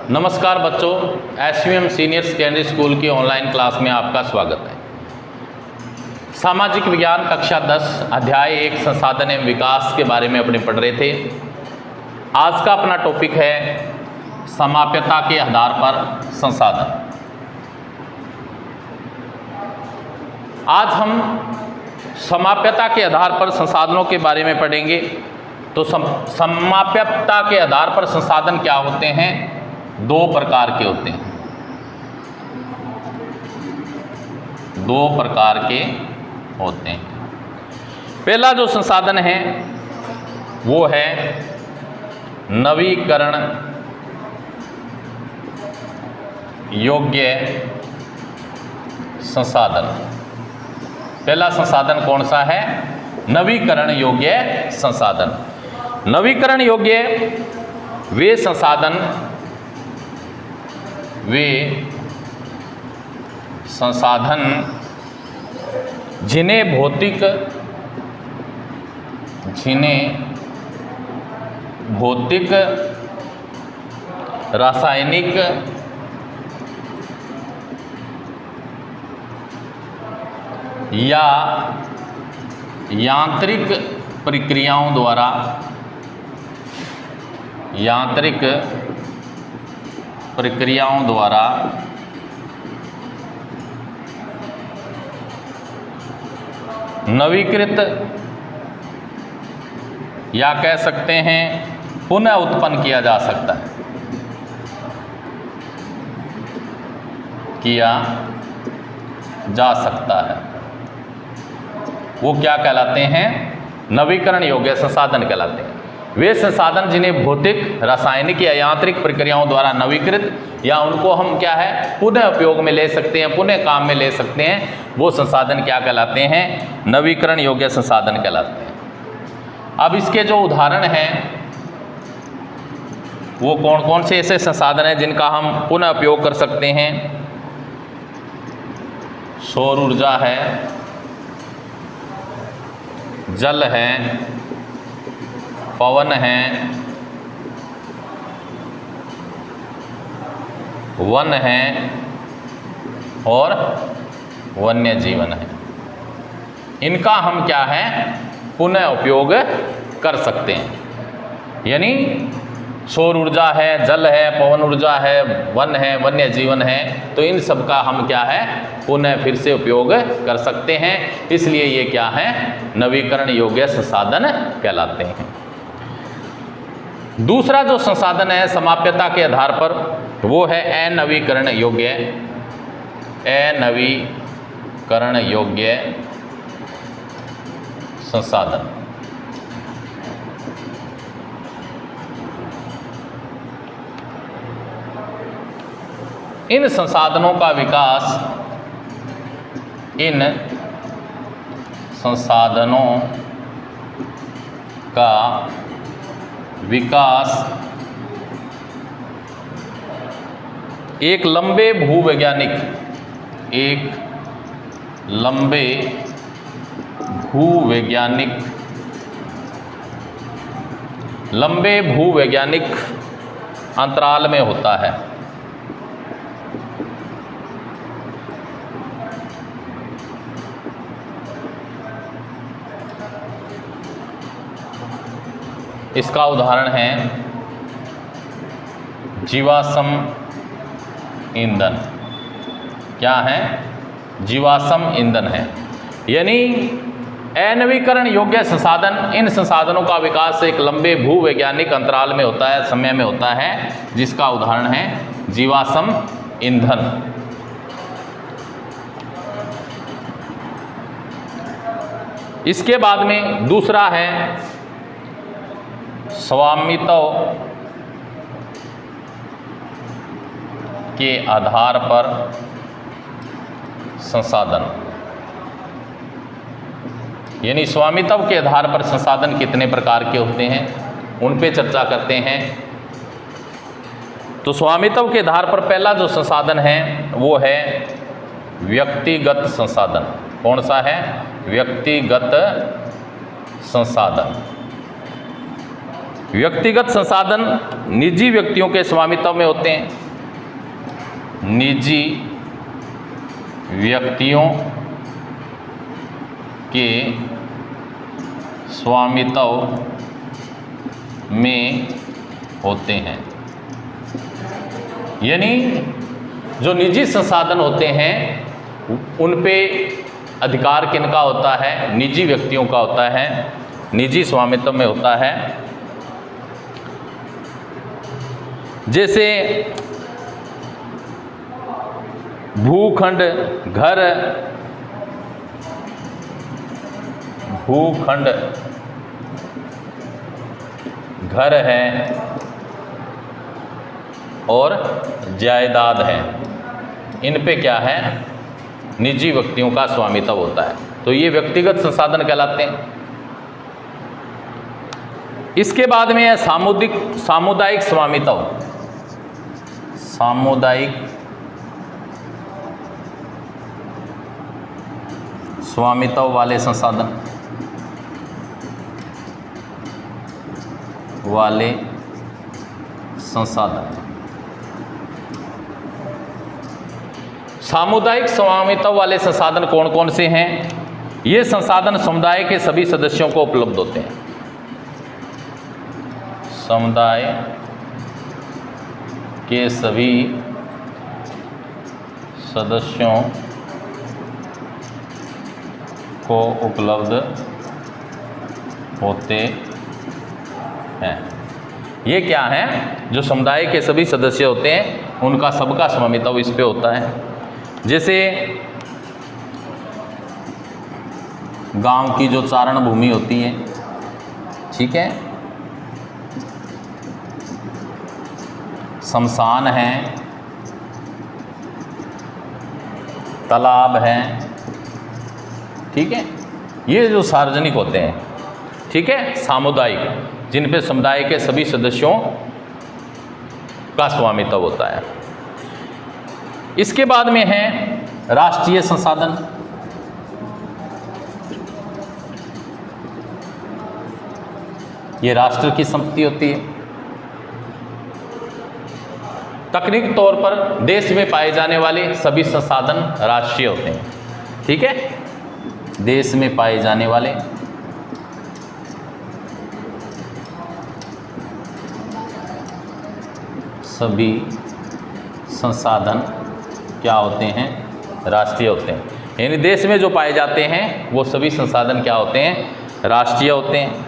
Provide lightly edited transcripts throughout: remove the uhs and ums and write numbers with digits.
नमस्कार बच्चों, SVM senior secondary school की ऑनलाइन क्लास में आपका स्वागत है। सामाजिक विज्ञान कक्षा 10 अध्याय 1 संसाधन एवं विकास के बारे में अपने पढ़ रहे थे। आज का अपना टॉपिक है समाप्यता के आधार पर संसाधन। आज हम समाप्यता के आधार पर संसाधनों के बारे में पढ़ेंगे। तो समाप्यता के आधार पर संसाधन क्या होते हैं? दो प्रकार के होते हैं। दो प्रकार के होते हैं। पहला जो संसाधन है वो है नवीकरण योग्य संसाधन। पहला संसाधन कौन सा है? नवीकरण योग्य संसाधन। नवीकरण योग्य वे संसाधन जिन्हें भौतिक, रासायनिक या यांत्रिक प्रक्रियाओं द्वारा नवीकृत या कह सकते हैं पुनः उत्पन्न किया जा सकता है, वो क्या कहलाते हैं? नवीकरण योग्य संसाधन कहलाते हैं। वे संसाधन जिन्हें भौतिक, रासायनिक या यांत्रिक प्रक्रियाओं द्वारा नवीकृत या उनको हम क्या है पुनः उपयोग में ले सकते हैं, पुनः काम में ले सकते हैं, वो संसाधन क्या कहलाते हैं? नवीकरण योग्य संसाधन कहलाते हैं। अब इसके जो उदाहरण हैं वो कौन कौन से ऐसे संसाधन हैं जिनका हम पुनः उपयोग कर सकते हैं? सौर ऊर्जा है, जल है, पवन है, वन है और वन्य जीवन है। इनका हम क्या है पुनः उपयोग कर सकते हैं। यानी सौर ऊर्जा है, जल है, पवन ऊर्जा है, वन है, वन्य जीवन है, तो इन सब का हम क्या है पुनः फिर से उपयोग कर सकते हैं। इसलिए ये क्या है? नवीकरण योग्य संसाधन कहलाते हैं। दूसरा जो संसाधन है समाप्यता के आधार पर वो है अनवीकरण योग्य संसाधन। इन संसाधनों का विकास एक लंबे भूवैज्ञानिक अंतराल में होता है। इसका उदाहरण है जीवाश्म ईंधन। क्या है? जीवाश्म ईंधन है। यानी अनवीकरण योग्य संसाधन, इन संसाधनों का विकास एक लंबे भूवैज्ञानिक अंतराल में होता है, समय में होता है, जिसका उदाहरण है जीवाश्म ईंधन। इसके बाद में दूसरा है स्वामित्व के आधार पर संसाधन। यानी स्वामित्व के आधार पर संसाधन कितने प्रकार के होते हैं उन पे चर्चा करते हैं। तो स्वामित्व के आधार पर पहला जो संसाधन है वो है व्यक्तिगत संसाधन। कौन सा है? व्यक्तिगत संसाधन। व्यक्तिगत संसाधन निजी व्यक्तियों के स्वामित्व में होते हैं, निजी व्यक्तियों के स्वामित्व में होते हैं। यानी जो निजी संसाधन होते हैं उन पे अधिकार किनका होता है? निजी व्यक्तियों का होता है, निजी स्वामित्व में होता है। जैसे भूखंड, घर है और जायदाद है, इन पे क्या है? निजी व्यक्तियों का स्वामित्व होता है, तो ये व्यक्तिगत संसाधन कहलाते हैं। इसके बाद में है सामुदायिक स्वामित्व। सामुदायिक स्वामित्व वाले संसाधन, सामुदायिक स्वामित्व वाले संसाधन कौन कौन से हैं? ये संसाधन समुदाय के सभी सदस्यों को उपलब्ध होते हैं। समुदाय के सभी सदस्यों को उपलब्ध होते हैं। ये क्या है? जो समुदाय के सभी सदस्य होते हैं उनका सबका स्वामित्व इस पे होता है। जैसे गांव की जो चारण भूमि होती है, ठीक है, शमशान है, तालाब है, ठीक है, ये जो सार्वजनिक होते हैं, ठीक है, सामुदायिक, जिन पे समुदाय के सभी सदस्यों का स्वामित्व होता है। इसके बाद में है राष्ट्रीय संसाधन। ये राष्ट्र की संपत्ति होती है। तकनीकी तौर पर देश में पाए जाने वाले सभी संसाधन राष्ट्रीय होते हैं, ठीक है, देश में पाए जाने वाले सभी संसाधन क्या होते हैं? राष्ट्रीय होते हैं। यानी देश में जो पाए जाते हैं वो सभी संसाधन क्या होते हैं? राष्ट्रीय होते हैं।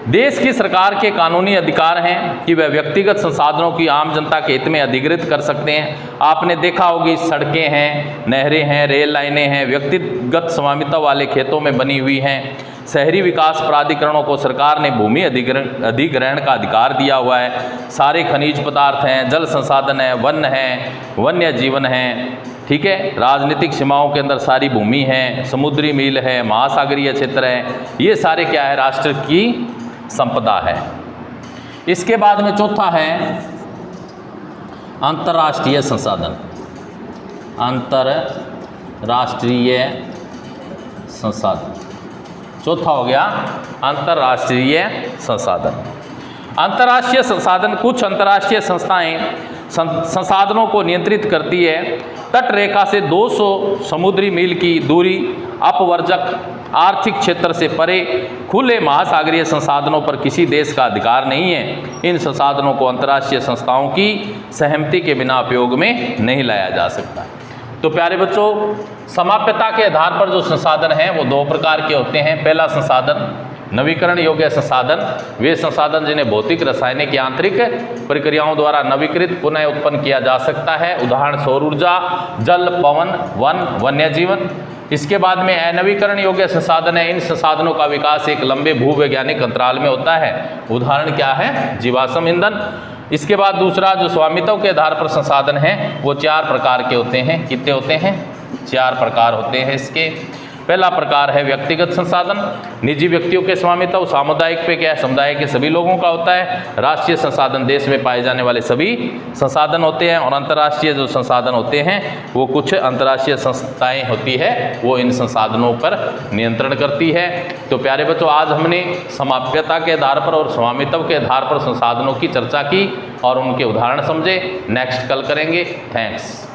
देश की सरकार के कानूनी अधिकार हैं कि वह व्यक्तिगत संसाधनों की आम जनता के हित में अधिग्रहित कर सकते हैं। आपने देखा होगी सड़कें हैं, नहरें हैं, रेल लाइनें हैं, व्यक्तिगत स्वामित्व वाले खेतों में बनी हुई हैं। शहरी विकास प्राधिकरणों को सरकार ने भूमि अधिग्रहण का अधिकार दिया हुआ है। सारे खनिज पदार्थ हैं, जल संसाधन है, वन है, वन्य जीवन है, ठीक है, राजनीतिक सीमाओं के अंदर सारी भूमि है, समुद्री मील है, महासागरीय क्षेत्र है, ये सारे क्या है? राष्ट्र की संपदा है। इसके बाद में चौथा है अंतर्राष्ट्रीय संसाधन। अंतर्राष्ट्रीय संसाधन चौथा हो गया अंतर्राष्ट्रीय संसाधन। अंतर्राष्ट्रीय संसाधन, कुछ अंतर्राष्ट्रीय संस्थाएं संसाधनों को नियंत्रित करती है। तट रेखा से 200 समुद्री मील की दूरी, अपवर्जक आर्थिक क्षेत्र से परे खुले महासागरीय संसाधनों पर किसी देश का अधिकार नहीं है। इन संसाधनों को अंतर्राष्ट्रीय संस्थाओं की सहमति के बिना उपयोग में नहीं लाया जा सकता। तो प्यारे बच्चों, समाप्यता के आधार पर जो संसाधन हैं वो दो प्रकार के होते हैं। पहला संसाधन नवीकरण योग्य संसाधन, वे संसाधन जिन्हें भौतिक, रासायनिक, यांत्रिक प्रक्रियाओं द्वारा नवीकृत पुनः उत्पन्न किया जा सकता है। उदाहरण सौर ऊर्जा, जल, पवन, वन, वन्य जीवन। इसके बाद में अनवीकरण योग्य संसाधन है। इन संसाधनों का विकास एक लंबे भूवैज्ञानिक अंतराल में होता है। उदाहरण क्या है? जीवाश्म ईंधन। इसके बाद दूसरा जो स्वामित्व के आधार पर संसाधन हैं वो 4 प्रकार के होते हैं। कितने होते हैं? 4 प्रकार होते हैं इसके। पहला प्रकार है व्यक्तिगत संसाधन, निजी व्यक्तियों के स्वामित्व। सामुदायिक पे क्या है, समुदाय के सभी लोगों का होता है। राष्ट्रीय संसाधन, देश में पाए जाने वाले सभी संसाधन होते हैं। और अंतर्राष्ट्रीय जो संसाधन होते हैं वो कुछ अंतर्राष्ट्रीय संस्थाएं होती है, वो इन संसाधनों पर नियंत्रण करती है। तो प्यारे बच्चों, आज हमने समाप्यता के आधार पर और स्वामित्व के आधार पर संसाधनों की चर्चा की और उनके उदाहरण समझे। नेक्स्ट कल करेंगे। थैंक्स।